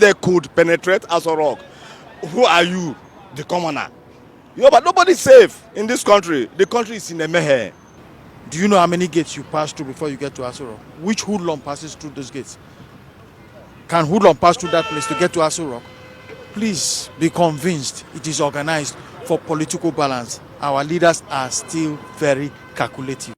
they could penetrate Aso Rock, who are you, the commoner? But nobody's safe in this country. The country is in a mayhem. Do you know how many gates you pass through before you get to Aso Rock? Which hoodlum passes through those gates? Can hoodlum pass through that place to get to Aso Rock? Please be convinced it is organized for political balance. Our leaders are still very calculative.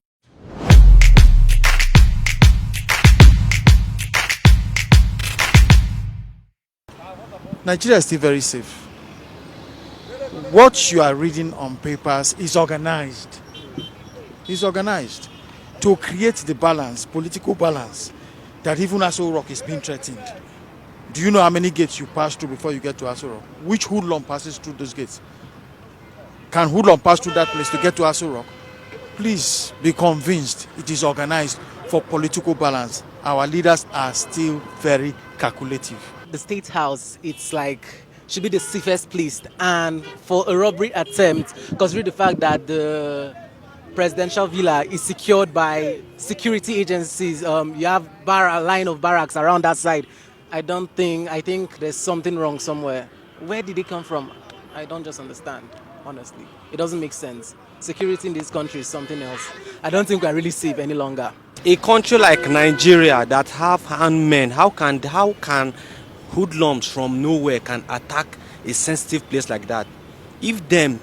Nigeria is still very safe. What you are reading on papers is organized. It's organized to create the balance, political balance, that even Aso Rock is being threatened. Do you know how many gates you pass through before you get to Aso Rock? Which hoodlum passes through those gates? Can hoodlum pass through that place to get to Aso Rock? Please be convinced it is organized for political balance. Our leaders are still very calculative. The State House, it's like, should be the safest place. And for a robbery attempt, considering the fact that the presidential villa is secured by security agencies, you have a line of barracks around that side. I think there's something wrong somewhere. Where did it come from? I don't just understand, honestly. It doesn't make sense. Security in this country is something else. I don't think we're really safe any longer. A country like Nigeria that have handmen, how can hoodlums from nowhere can attack a sensitive place like that? If they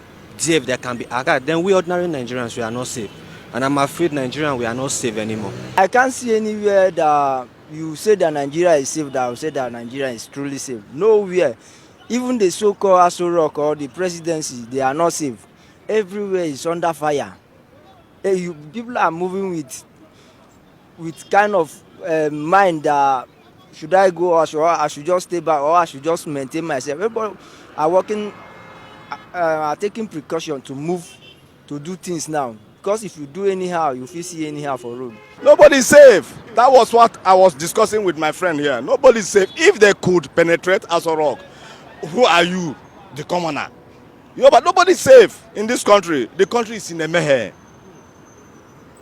can be attacked, then we ordinary Nigerians, we are not safe. And I'm afraid Nigerians, we are not safe anymore. I can't see anywhere that you say that Nigeria is safe, that I will say that Nigeria is truly safe. Nowhere. Even the so-called Aso Rock or the presidency, they are not safe. Everywhere is under fire. People are moving with kind of mind that should I go or I should just stay back or I should just maintain myself. Everybody are working, are taking precaution to move, to do things now. Because if you do anyhow, you will see anyhow for road. Nobody's safe. That was what I was discussing with my friend here. Nobody's safe. If they could penetrate Aso Rock, who are you, the commoner? But nobody's safe in this country. The country is in a mayhem.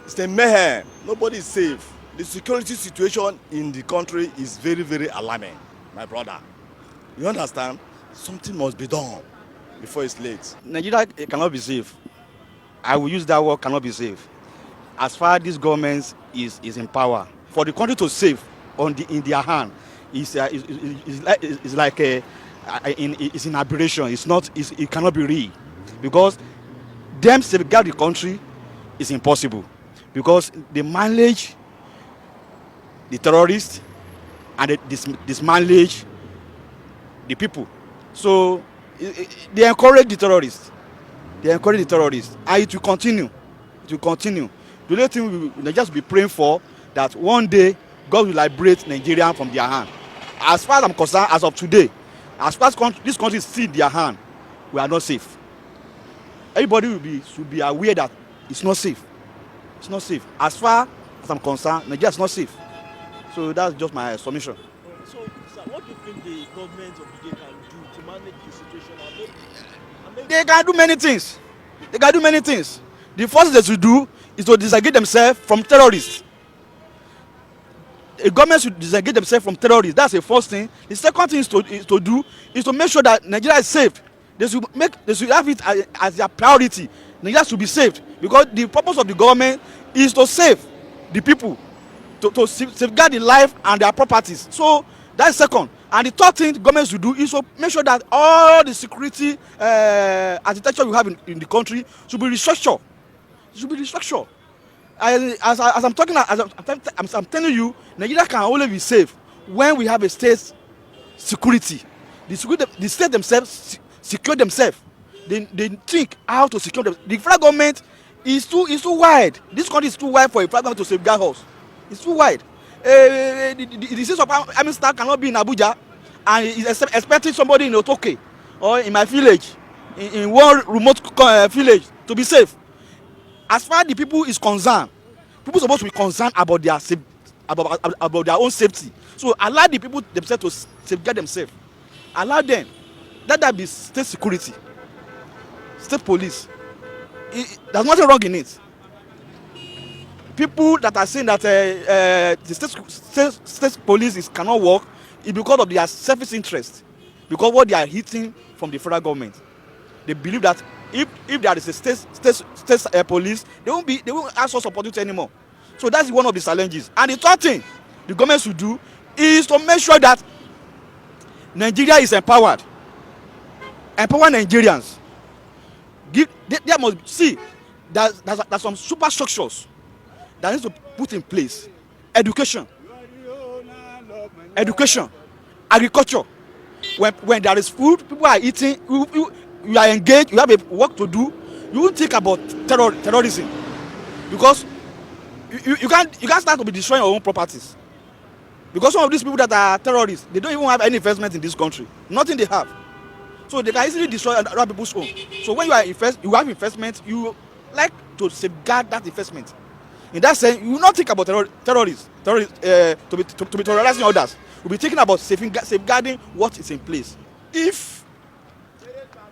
It's a mayhem. Nobody's safe. The security situation in the country is very, very alarming, my brother. You understand? Something must be done before it's late. Nigeria cannot be safe. I will use that word, cannot be safe. As far as this government is in power, for the country to save in their hand is like it's an aberration. It cannot be real, because them safeguard the country is impossible, because they manage the terrorists and they dismanage the people. So they encourage the terrorists. And it will continue. The only thing we just be praying for, that one day God will liberate Nigeria from their hand. As far as I'm concerned, as of today, as far as this country is still in their hand, we are not safe. Everybody should be aware that it's not safe. It's not safe. As far as I'm concerned, Nigeria is not safe. So that's just my submission. So, sir, what do you think the government of the day can do to manage the situation? They can do many things. The first thing they should do is to disengage themselves from terrorists. A government should disengage themselves from terrorists. That's the first thing. The second thing is to make sure that Nigeria is safe. They should have it as their priority. Nigeria should be saved, because the purpose of the government is to save the people, to safeguard the life and their properties. So that's second. And the third thing the government should do is to make sure that all the security architecture we have in the country should be restructured. As I'm telling you, Nigeria can only be safe when we have a state security. The state themselves secure themselves. They think how to secure them. The federal government is too wide. This country is too wide for a federal government to safeguard us. It's too wide. The state of army staff cannot be in Abuja and is expecting somebody in Otoke or in my village, in one remote village, to be safe. As far as the people is concerned, people are supposed to be concerned about their own safety. So allow the people themselves to safeguard themselves. Allow them. Let that be state security, state police. There's nothing wrong in it. People that are saying that the state police cannot work It's because of their selfish interest, because what they are hitting from the federal government. They believe that if there is a state police, they won't ask for opportunity anymore. So that's one of the challenges. And the third thing the government should do is to make sure that Nigeria is empowered. Empower Nigerians. There must see there's some superstructures that needs to put in place. Education, agriculture. When there is food, people are eating. You are engaged. You have a work to do. You won't think about terrorism, because you can't start to be destroying your own properties. Because some of these people that are terrorists, they don't even have any investment in this country. Nothing they have. So they can easily destroy other people's home. So when you have investment, you like to safeguard that investment. In that sense, you will not think about terrorists to be terrorizing others. You'll be thinking about safeguarding what is in place. If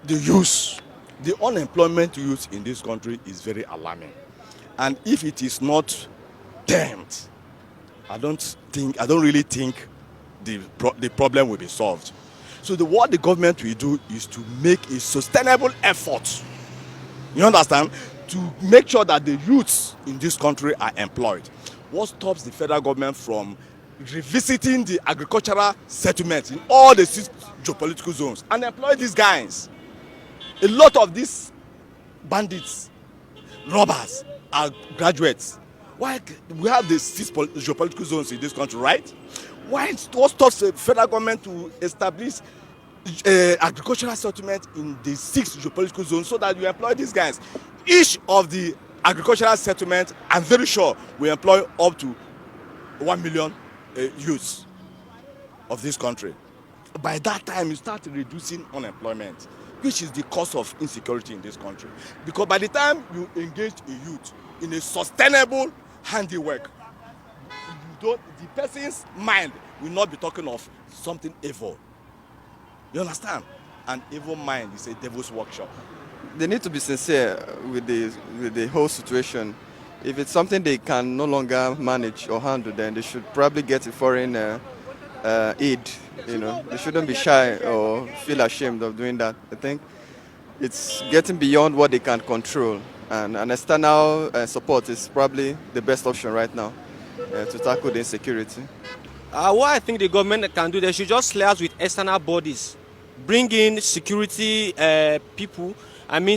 the unemployment youth in this country is very alarming, and if it is not damped, I don't really think the problem will be solved. So what the government will do is to make a sustainable effort, you understand, to make sure that the youths in this country are employed. What stops the federal government from revisiting the agricultural settlements in all the 6 geopolitical zones and employ these guys? A lot of these bandits, robbers, are graduates. Why we have the 6 geopolitical zones in this country, right? What stops the federal government to establish agricultural settlement in the 6 geopolitical zones so that you employ these guys? Each of the agricultural settlements, I'm very sure, will employ up to 1 million youths of this country. By that time, you start reducing unemployment, which is the cause of insecurity in this country. Because by the time you engage a youth in a sustainable handiwork, the person's mind will not be talking of something evil. You understand? An evil mind is a devil's workshop. They need to be sincere with the whole situation. If it's something they can no longer manage or handle, then they should probably get a foreign aid. They shouldn't be shy or feel ashamed of doing that. I think it's getting beyond what they can control, and an external support is probably the best option right now to tackle the insecurity. What I think the government can do, they should just liaise with external bodies, bring in security people,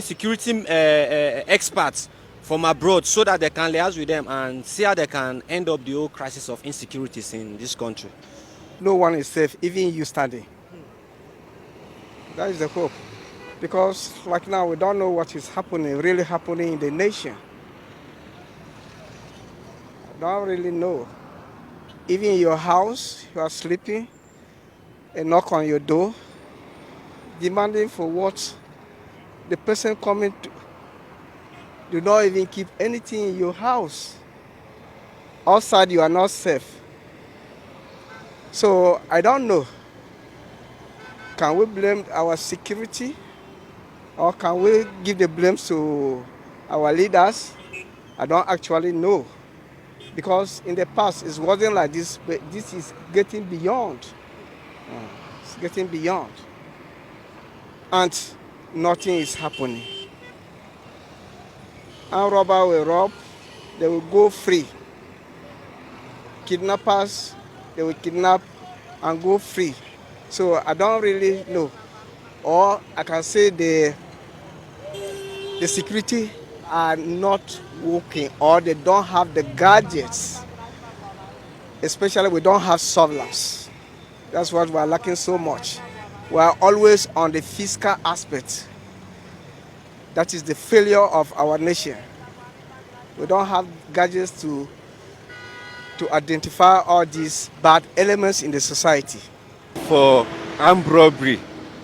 security experts from abroad, so that they can liaise with them and see how they can end up the whole crisis of insecurities in this country. No one is safe, even you standing. That is the hope. Because like now, we don't know what is really happening in the nation. I don't really know. Even in your house, you are sleeping, a knock on your door, demanding for what the person coming to. Do not even keep anything in your house. Outside, you are not safe. So I don't know. Can we blame our security, or can we give the blame to our leaders? I don't actually know. Because in the past, it wasn't like this, but this is getting beyond. It's getting beyond. And nothing is happening. Armed robbers will rob, they will go free. Kidnappers, they will kidnap and go free. So I don't really know. Or I can say the security are not working, or they don't have the gadgets. Especially we don't have surveillance. That's what we're lacking so much. We're always on the fiscal aspect. That is the failure of our nation. We don't have gadgets to identify all these bad elements in the society. For armed robbery,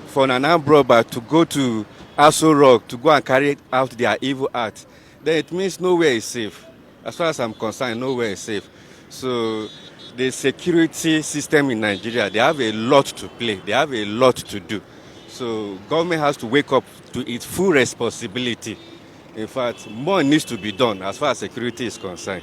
for an armed robber to go to Aso Rock to go and carry out their evil act, then it means nowhere is safe. As far as I'm concerned, nowhere is safe. So the security system in Nigeria, they have a lot to play. They have a lot to do. So government has to wake up to its full responsibility. In fact, more needs to be done as far as security is concerned.